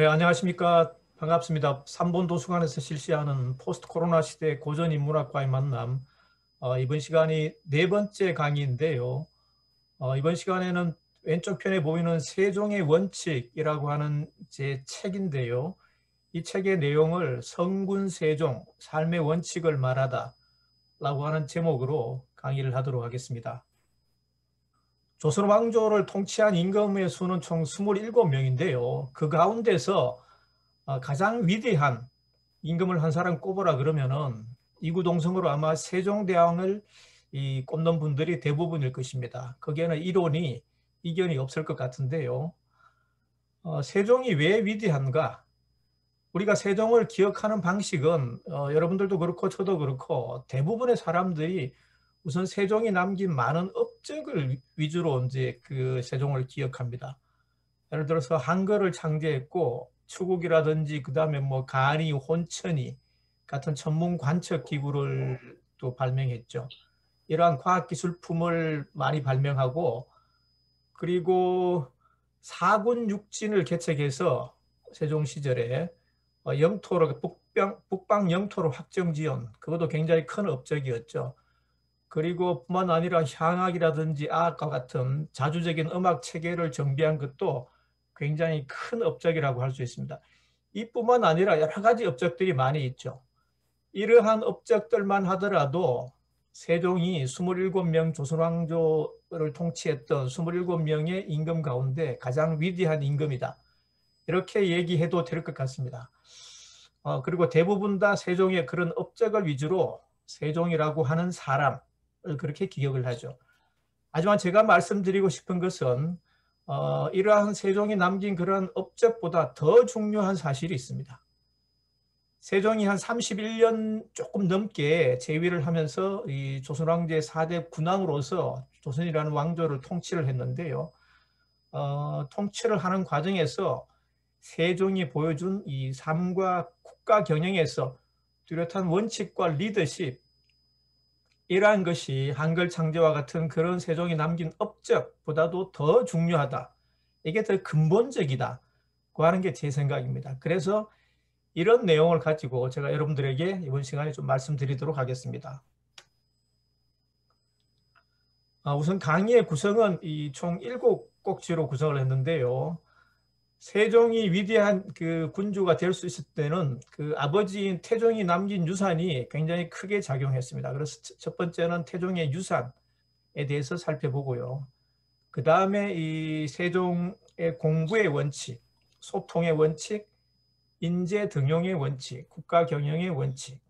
네, 안녕하십니까. 반갑습니다. 삼본 도서관에서 실시하는 포스트 코로나 시대 고전 인문학과의 만남. 이번 시간이 네 번째 강의인데요. 이번 시간에는 왼쪽 편에 보이는 세종의 원칙이라고 하는 제 책인데요. 이 책의 내용을 성군 세종, 삶의 원칙을 말하다 라고 하는 제목으로 강의를 하도록 하겠습니다. 조선 왕조를 통치한 임금의 수는 총 27명인데요. 그 가운데서 가장 위대한 임금을 한 사람 꼽으라 그러면은 이구동성으로 아마 세종대왕을 꼽는 분들이 대부분일 것입니다. 거기에는 이견이 없을 것 같은데요. 세종이 왜 위대한가? 우리가 세종을 기억하는 방식은 여러분들도 그렇고 저도 그렇고 대부분의 사람들이 우선 세종이 남긴 많은 업적을 위주로 이제 그 세종을 기억합니다. 예를 들어서 한글을 창제했고 추국이라든지 그다음에 뭐 간이, 혼천이 같은 천문 관측 기구를 또 발명했죠. 이러한 과학기술품을 많이 발명하고 그리고 사군 육진을 개척해서 세종 시절에 영토로 북방 영토로 확정 지은 그것도 굉장히 큰 업적이었죠. 그리고 뿐만 아니라 향악이라든지 악과 같은 자주적인 음악 체계를 정비한 것도 굉장히 큰 업적이라고 할 수 있습니다. 이뿐만 아니라 여러 가지 업적들이 많이 있죠. 이러한 업적들만 하더라도 세종이 27명 조선왕조를 통치했던 27명의 임금 가운데 가장 위대한 임금이다. 이렇게 얘기해도 될 것 같습니다. 그리고 대부분 다 세종의 그런 업적을 위주로 세종이라고 하는 사람을 그렇게 기억을 하죠. 하지만 제가 말씀드리고 싶은 것은 이러한 세종이 남긴 그런 업적보다 더 중요한 사실이 있습니다. 세종이 한 31년 조금 넘게 재위를 하면서 이 조선왕조의 4대 군왕으로서 조선이라는 왕조를 통치를 했는데요. 통치를 하는 과정에서 세종이 보여준 이 삶과 국가 경영에서 뚜렷한 원칙과 리더십, 이러한 것이 한글 창제와 같은 그런 세종이 남긴 업적보다도 더 중요하다. 이게 더 근본적이다고 하는 게 제 생각입니다. 그래서 이런 내용을 가지고 제가 여러분들에게 이번 시간에 좀 말씀드리도록 하겠습니다. 우선 강의의 구성은 이 총 7꼭지로 구성을 했는데요. 세종이 위대한 그 군주가 될 수 있을 때는 그 아버지인 태종이 남긴 유산이 굉장히 크게 작용했습니다. 그래서 첫 번째는 태종의 유산에 대해서 살펴보고요. 그 다음에 이 세종의 공부의 원칙, 소통의 원칙, 인재 등용의 원칙, 국가 경영의 원칙,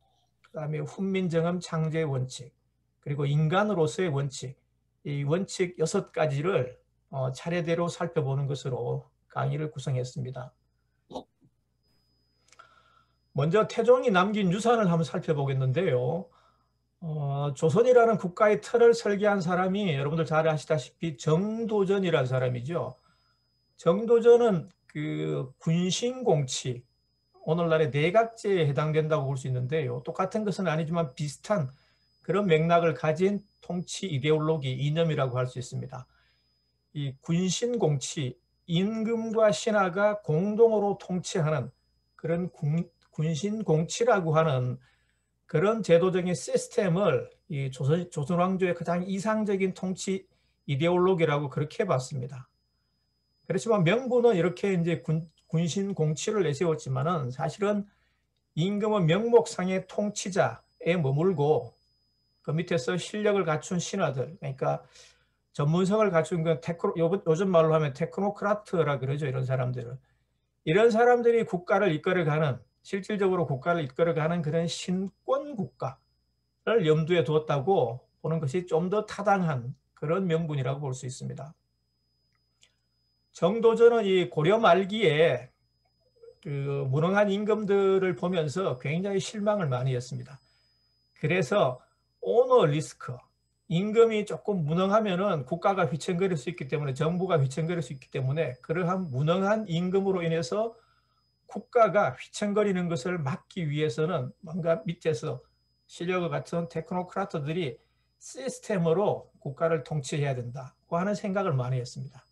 그 다음에 훈민정음 창제의 원칙, 그리고 인간으로서의 원칙, 이 원칙 6가지를 차례대로 살펴보는 것으로 강의를 구성했습니다. 먼저 태종이 남긴 유산을 한번 살펴보겠는데요. 조선이라는 국가의 틀을 설계한 사람이 여러분들 잘 아시다시피 정도전이라는 사람이죠. 정도전은 그 군신공치, 오늘날의 내각제에 해당된다고 볼 수 있는데요. 똑같은 것은 아니지만 비슷한 그런 맥락을 가진 통치 이데올로기, 이념이라고 할 수 있습니다. 이 군신공치, 임금과 신하가 공동으로 통치하는 그런 군신공치라고 하는 그런 제도적인 시스템을 이 조선 왕조의 가장 이상적인 통치 이데올로기라고 그렇게 봤습니다. 그렇지만 명분은 이렇게 이제 군신 공치를 내세웠지만은 사실은 임금은 명목상의 통치자에 머물고 그 밑에서 실력을 갖춘 신하들, 그러니까 전문성을 갖춘 그 요즘 말로 하면 테크노크라트라 그러죠. 이런 사람들이 국가를 이끌어가는, 실질적으로 국가를 이끌어가는 그런 신권 국가를 염두에 두었다고 보는 것이 좀 더 타당한 그런 명분이라고 볼 수 있습니다. 정도전은 이 고려 말기에 그 무능한 임금들을 보면서 굉장히 실망을 많이 했습니다. 그래서 오너 리스크, 임금이 조금 무능하면은 국가가 휘청거릴 수 있기 때문에, 정부가 휘청거릴 수 있기 때문에 그러한 무능한 임금으로 인해서 국가가 휘청거리는 것을 막기 위해서는 뭔가 밑에서 실력을 갖춘 테크노크라트들이 시스템으로 국가를 통치해야 된다고 하는 생각을 많이 했습니다.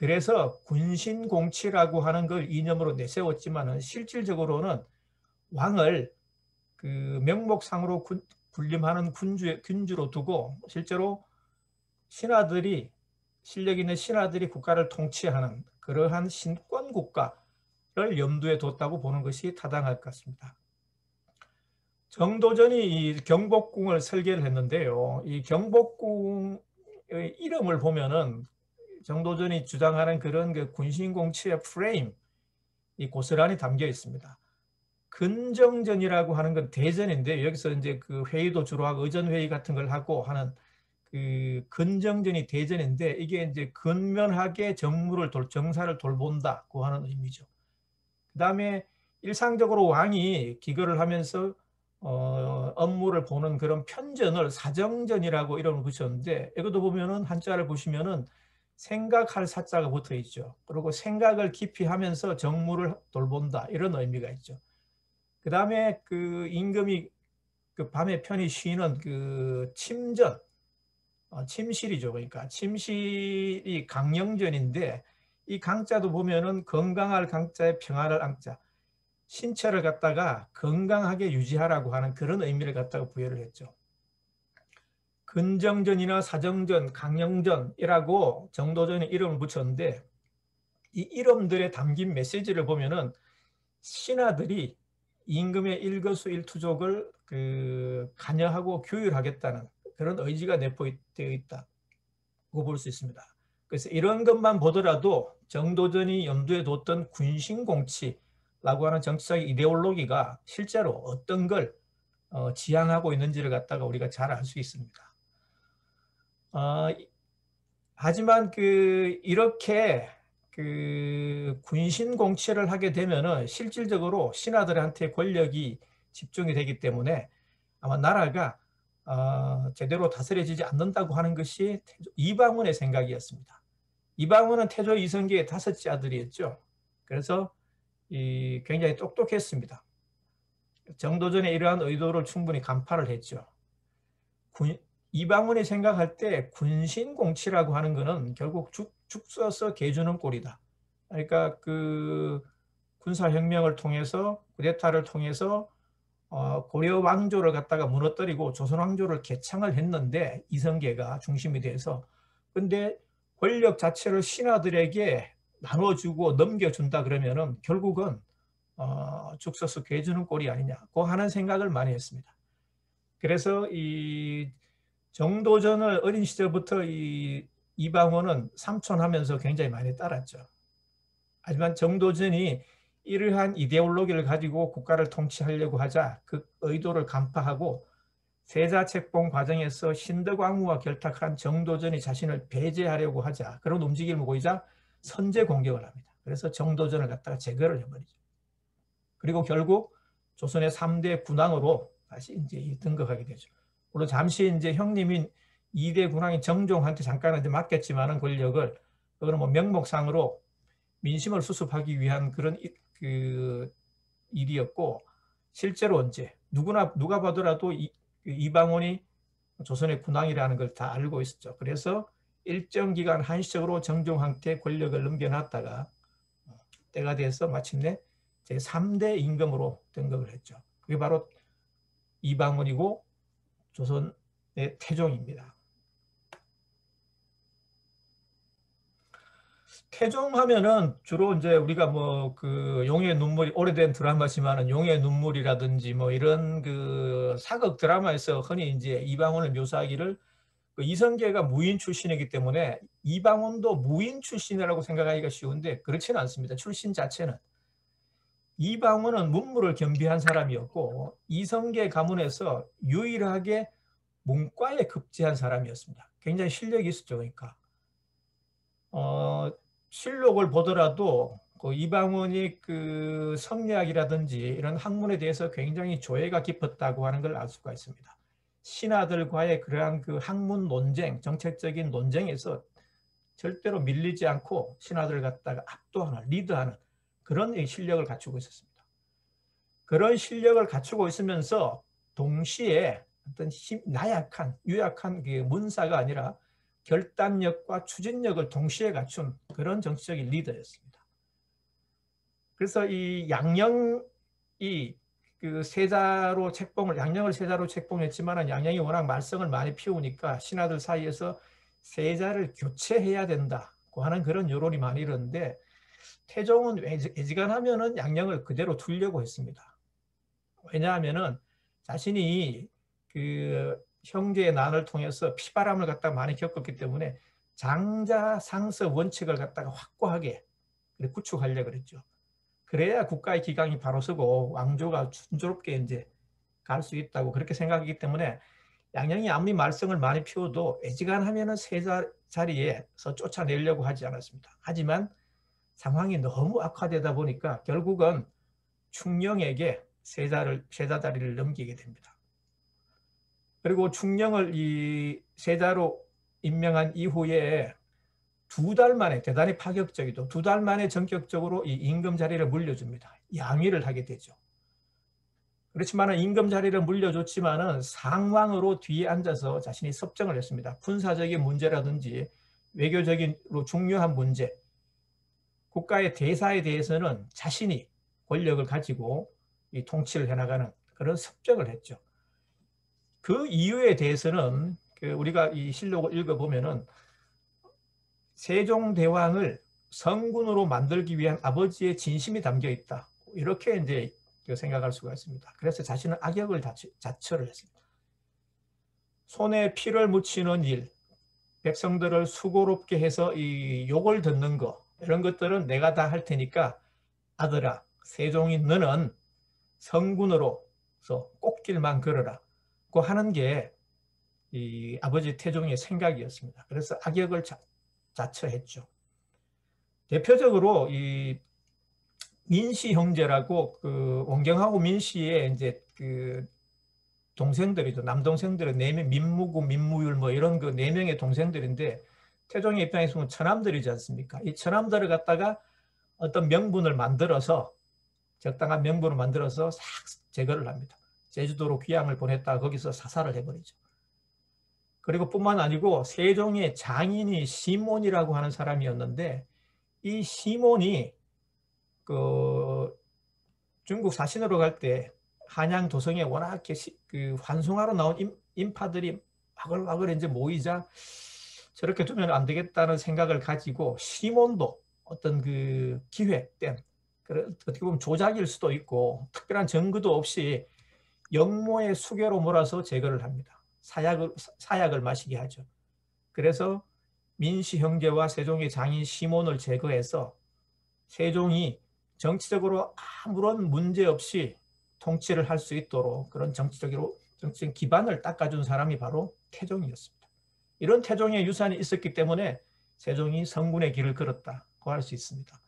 그래서 군신공치라고 하는 걸 이념으로 내세웠지만은 실질적으로는 왕을 그 명목상으로 군림하는 군주로 두고 실제로 신하들이 실력 있는 신하들이 국가를 통치하는 그러한 신권 국가를 염두에 뒀다고 보는 것이 타당할 것 같습니다. 정도전이 이 경복궁을 설계를 했는데요. 이 경복궁의 이름을 보면은 정도전이 주장하는 그런 그 군신공치의 프레임, 이 고스란히 담겨 있습니다. 근정전이라고 하는 건 대전인데 여기서 이제 그 회의도 주로 하고 의전회의 같은 걸 하고 하는 그 근정전이 대전인데 이게 이제 근면하게 정사를 돌본다고 하는 의미죠. 그 다음에 일상적으로 왕이 기거를 하면서 업무를 보는 그런 편전을 사정전이라고 이름을 붙였는데 이것도 보면은 한자를 보시면은 생각할 사자가 붙어 있죠. 그리고 생각을 깊이 하면서 정무를 돌본다 이런 의미가 있죠. 그 다음에 그 임금이 그 밤에 편히 쉬는 그 침전, 침실이죠. 그러니까 침실이 강령전인데 이 강자도 보면은 건강할 강자에 평안할 앙자, 신체를 갖다가 건강하게 유지하라고 하는 그런 의미를 갖다가 부여를 했죠. 근정전이나 사정전, 강령전이라고 정도전에 이름을 붙였는데 이 이름들에 담긴 메시지를 보면은 신하들이 임금의 일거수일투족을 관여하고 규율하겠다는 그런 의지가 내포되어 있다고 볼 수 있습니다. 그래서 이런 것만 보더라도 정도전이 염두에 뒀던 군신공치라고 하는 정치적 이데올로기가 실제로 어떤 걸 지향하고 있는지를 갖다가 우리가 잘 알 수 있습니다. 하지만 이렇게 군신 공치를 하게 되면은 실질적으로 신하들한테 권력이 집중이 되기 때문에 아마 나라가 제대로 다스려지지 않는다고 하는 것이 이방원의 생각이었습니다. 이방원은 태조 이성계의 다섯째 아들이었죠. 그래서 굉장히 똑똑했습니다. 정도전에 이러한 의도를 충분히 간파를 했죠. 이방원이 생각할 때 군신공치라고 하는 것은 결국 죽 써서 개주는 꼴이다. 그러니까 그 군사혁명을 통해서 쿠데타를 통해서 고려 왕조를 갖다가 무너뜨리고 조선 왕조를 개창을 했는데 이성계가 중심이 돼서 근데 권력 자체를 신하들에게 나눠주고 넘겨준다 그러면은 결국은 죽 써서 개주는 꼴이 아니냐고 하는 생각을 많이 했습니다. 그래서 이 정도전을 어린 시절부터 이방원은 삼촌하면서 굉장히 많이 따랐죠. 하지만 정도전이 이러한 이데올로기를 가지고 국가를 통치하려고 하자 그 의도를 간파하고 세자책봉 과정에서 신덕왕후와 결탁한 정도전이 자신을 배제하려고 하자 그런 움직임을 보이자 선제 공격을 합니다. 그래서 정도전을 갖다가 제거를 해버리죠. 그리고 결국 조선의 3대 군왕으로 다시 이제 등극하게 되죠. 물론 잠시 이제 형님인 2대 군왕인 정종한테 잠깐 이제 맡겼지만은 권력을 그거는 뭐 명목상으로 민심을 수습하기 위한 그런 일이었고 실제로 이제 누가 봐더라도 이방원이 조선의 군왕이라는 걸 다 알고 있었죠. 그래서 일정 기간 한시적으로 정종한테 권력을 넘겨놨다가 때가 돼서 마침내 제3대 임금으로 등극을 했죠. 그게 바로 이방원이고 조선의 태종입니다. 태종하면은 주로 이제 우리가 뭐 그 용의 눈물이 오래된 드라마지만은 용의 눈물이라든지 뭐 이런 그 사극 드라마에서 흔히 이제 이방원을 묘사하기를 이성계가 무인 출신이기 때문에 이방원도 무인 출신이라고 생각하기가 쉬운데 그렇지는 않습니다. 출신 자체는 이방원은 문무를 겸비한 사람이었고 이성계 가문에서 유일하게 문과에 급제한 사람이었습니다. 굉장히 실력이 있었죠. 그러니까 실록을 보더라도 그 이방원이 그 성리학이라든지 이런 학문에 대해서 굉장히 조예가 깊었다고 하는 걸 알 수가 있습니다. 신하들과의 그러한 그 학문 논쟁, 정책적인 논쟁에서 절대로 밀리지 않고 신하들을 갖다가 압도하는, 리드하는 그런 실력을 갖추고 있었습니다. 그런 실력을 갖추고 있으면서 동시에 어떤 나약한, 유약한 그 문사가 아니라 결단력과 추진력을 동시에 갖춘 그런 정치적인 리더였습니다. 그래서 이 양령이 그 세자로 책봉을, 양령을 세자로 책봉했지만 양령이 워낙 말썽을 많이 피우니까 신하들 사이에서 세자를 교체해야 된다고 하는 그런 여론이 많이 일었는데, 태종은 애지간하면은 양령을 그대로 두려고 했습니다. 왜냐하면은 자신이 그 형제의 난을 통해서 피바람을 갖다가 많이 겪었기 때문에 장자 상서 원칙을 갖다가 확고하게 구축하려고 그랬죠. 그래야 국가의 기강이 바로 서고 왕조가 순조롭게 이제 갈 수 있다고 그렇게 생각하기 때문에 양령이 아무리 말썽을 많이 피워도 애지간하면은 세자 자리에서 쫓아내려고 하지 않았습니다. 하지만 상황이 너무 악화되다 보니까 결국은 충령에게 세자 자리를 넘기게 됩니다. 그리고 충령을 이 세자로 임명한 이후에 2달 만에, 대단히 파격적이죠. 2달 만에 전격적으로 이 임금 자리를 물려줍니다. 양위를 하게 되죠. 그렇지만 임금 자리를 물려줬지만은 상왕으로 뒤에 앉아서 자신이 섭정을 했습니다. 군사적인 문제라든지 외교적으로 중요한 문제, 국가의 대사에 대해서는 자신이 권력을 가지고 이 통치를 해나가는 그런 섭정을 했죠. 그 이유에 대해서는 우리가 이 실록을 읽어보면은 세종대왕을 성군으로 만들기 위한 아버지의 진심이 담겨 있다, 이렇게 이제 생각할 수가 있습니다. 그래서 자신은 악역을 자처를 했습니다. 손에 피를 묻히는 일, 백성들을 수고롭게 해서 이 욕을 듣는 거, 이런 것들은 내가 다 할 테니까 아들아, 세종이 너는 성군으로서 꽃길만 걸어라 고 하는 게 이 아버지 태종의 생각이었습니다. 그래서 악역을 자처했죠. 대표적으로 이 민씨 형제라고 그 원경하고 민씨의 이제 그 동생들이죠. 남동생들은 4명, 민무구, 민무율 뭐 이런 그 4명의 동생들인데, 태종의 입장에서 보면 처남들이지 않습니까? 이 처남들을 갖다가 어떤 명분을 만들어서, 적당한 명분을 만들어서 싹 제거를 합니다. 제주도로 귀양을 보냈다가 거기서 사살을 해버리죠. 그리고 뿐만 아니고 세종의 장인이 시몬이라고 하는 사람이었는데, 이 시몬이 그 중국 사신으로 갈 때 한양 도성에 워낙 그 환송하러 나온 인파들이 와글와글 이제 모이자 저렇게 두면 안 되겠다는 생각을 가지고 시몬도 어떤 그 기획된, 어떻게 보면 조작일 수도 있고 특별한 증거도 없이 영모의 수괴로 몰아서 제거를 합니다. 사약을 마시게 하죠. 그래서 민씨 형제와 세종의 장인 시몬을 제거해서 세종이 정치적으로 아무런 문제 없이 통치를 할 수 있도록 그런 정치적인 기반을 닦아준 사람이 바로 태종이었습니다. 이런 태종의 유산이 있었기 때문에 세종이 성군의 길을 걸었다고 할 수 있습니다.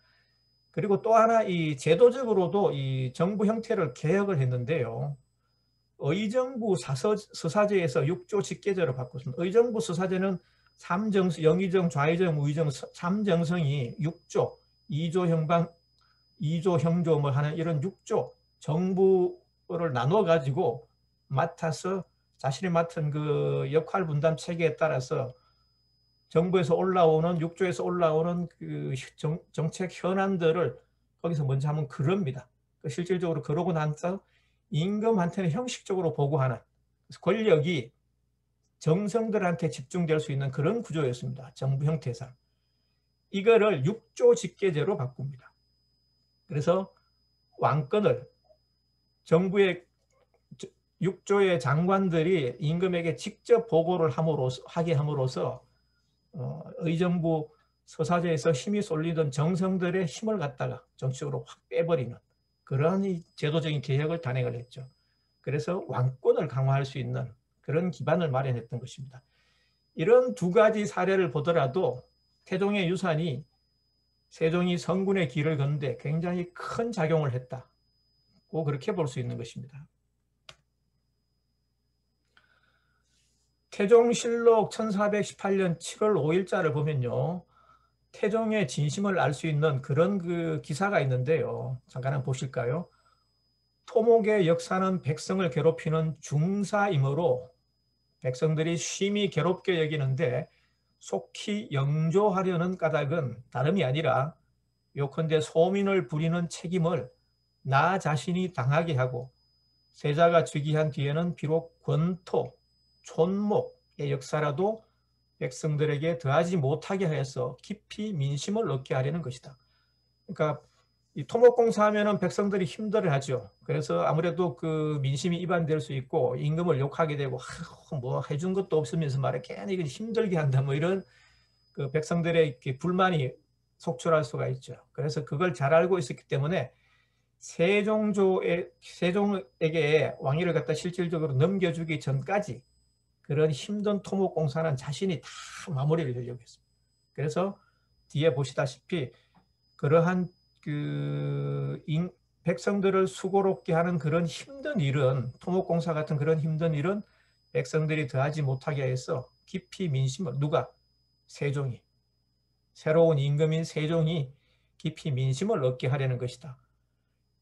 그리고 또 하나 이 제도적으로도 이 정부 형태를 개혁을 했는데요. 의정부 서사제에서 6조 직계제로 바꿨습니다. 의정부 서사제는 영의정, 좌의정, 우의정 3정성이 6조, 2조 형방, 2조 형조 뭐 하는 이런 6조 정부를 나눠 가지고 맡아서 자신이 맡은 그 역할 분담 체계에 따라서 정부에서 올라오는 6조에서 올라오는 그 정책 현안들을 거기서 먼저 한번 그럽니다. 실질적으로 그러고 나서 임금한테는 형식적으로 보고하는, 권력이 정성들한테 집중될 수 있는 그런 구조였습니다. 정부 형태상. 이거를 6조 직계제로 바꿉니다. 그래서 왕권을 정부의 6조의 장관들이 임금에게 직접 보고를 하게 함으로써 의정부 서사제에서 힘이 쏠리던 정성들의 힘을 갖다가 정치적으로 확 빼버리는 그런 제도적인 개혁을 단행을 했죠. 그래서 왕권을 강화할 수 있는 그런 기반을 마련했던 것입니다. 이런 2가지 사례를 보더라도 태종의 유산이 세종이 성군의 길을 걷는데 굉장히 큰 작용을 했다고 그렇게 볼 수 있는 것입니다. 태종실록 1418년 7월 5일자를 보면요, 태종의 진심을 알 수 있는 그런 그 기사가 있는데요. 잠깐 한번 보실까요? 토목의 역사는 백성을 괴롭히는 중사이므로 백성들이 심히 괴롭게 여기는데 속히 영조하려는 까닭은 다름이 아니라 요컨대 소민을 부리는 책임을 나 자신이 당하게 하고 세자가 즉위한 뒤에는 비록 권토, 촌목의 역사라도 백성들에게 더하지 못하게 하여서 깊이 민심을 얻게 하려는 것이다. 그러니까 이 토목공사하면은 백성들이 힘들어하죠. 그래서 아무래도 그 민심이 이반될 수 있고 임금을 욕하게 되고 뭐 해준 것도 없으면서 말해 괜히 힘들게 한다 뭐 이런 그 백성들의 불만이 속출할 수가 있죠. 그래서 그걸 잘 알고 있었기 때문에 세종에게 왕위를 갖다 실질적으로 넘겨주기 전까지 그런 힘든 토목공사는 자신이 다 마무리를 하려고 했습니다. 그래서 뒤에 보시다시피 그러한 백성들을 수고롭게 하는 그런 힘든 일은 토목공사 같은 그런 힘든 일은 백성들이 더하지 못하게 해서 깊이 민심을 누가? 세종이 새로운 임금인 세종이 깊이 민심을 얻게 하려는 것이다.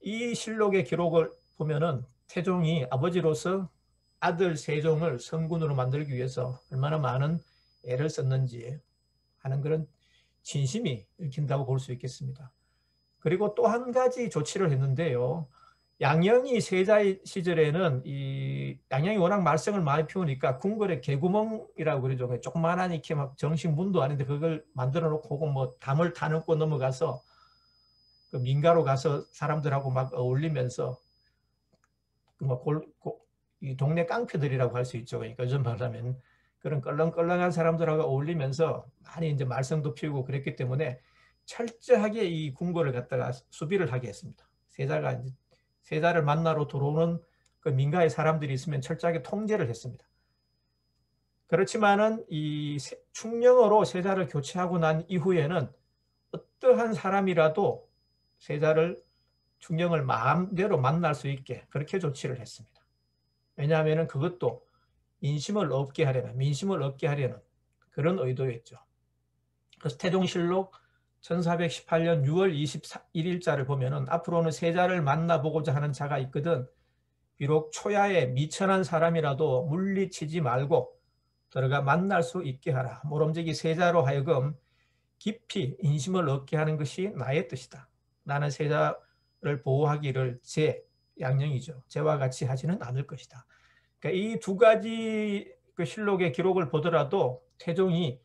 이 실록의 기록을 보면은 태종이 아버지로서 아들 세종을 성군으로 만들기 위해서 얼마나 많은 애를 썼는지 하는 그런 진심이 읽힌다고 볼 수 있겠습니다. 그리고 또 한 가지 조치를 했는데요. 양녕이 세자 시절에는 이 양녕이 워낙 말썽을 많이 피우니까 궁궐에 개구멍이라고 그러죠. 조그만한 이렇게 막 정식 문도 아닌데 그걸 만들어 놓고 혹은 뭐 담을 타놓고 넘어가서 그 민가로 가서 사람들하고 막 어울리면서 이 동네 깡패들이라고 할 수 있죠. 그러니까 요즘 말하면 그런 껄렁껄렁한 사람들하고 어울리면서 많이 이제 말썽도 피우고 그랬기 때문에 철저하게 이 궁궐을 갖다가 수비를 하게 했습니다. 세자를 만나러 들어오는 그 민가의 사람들이 있으면 철저하게 통제를 했습니다. 그렇지만은 이 충령으로 세자를 교체하고 난 이후에는 어떠한 사람이라도 세자를 충령을 마음대로 만날 수 있게 그렇게 조치를 했습니다. 왜냐하면 그것도 민심을 얻게 하려는 그런 의도였죠. 그래서 태종실록 1418년 6월 21일자를 보면은 앞으로는 세자를 만나보고자 하는 자가 있거든 비록 초야에 미천한 사람이라도 물리치지 말고 들어가 만날 수 있게 하라. 모름지기 세자로 하여금 깊이 인심을 얻게 하는 것이 나의 뜻이다. 나는 세자를 보호하기를 양녕이죠. 제와 같이 하지는 않을 것이다. 그러니까 이 두 가지 그 실록의 기록을 보더라도 태종이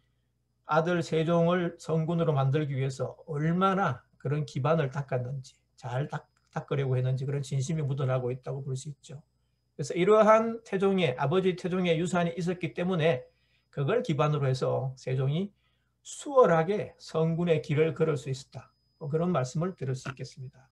아들 세종을 성군으로 만들기 위해서 얼마나 그런 기반을 닦았는지 잘 닦으려고 했는지 그런 진심이 묻어나고 있다고 볼 수 있죠. 그래서 이러한 아버지 태종의 유산이 있었기 때문에 그걸 기반으로 해서 세종이 수월하게 성군의 길을 걸을 수 있었다. 그런 말씀을 드릴 수 있겠습니다.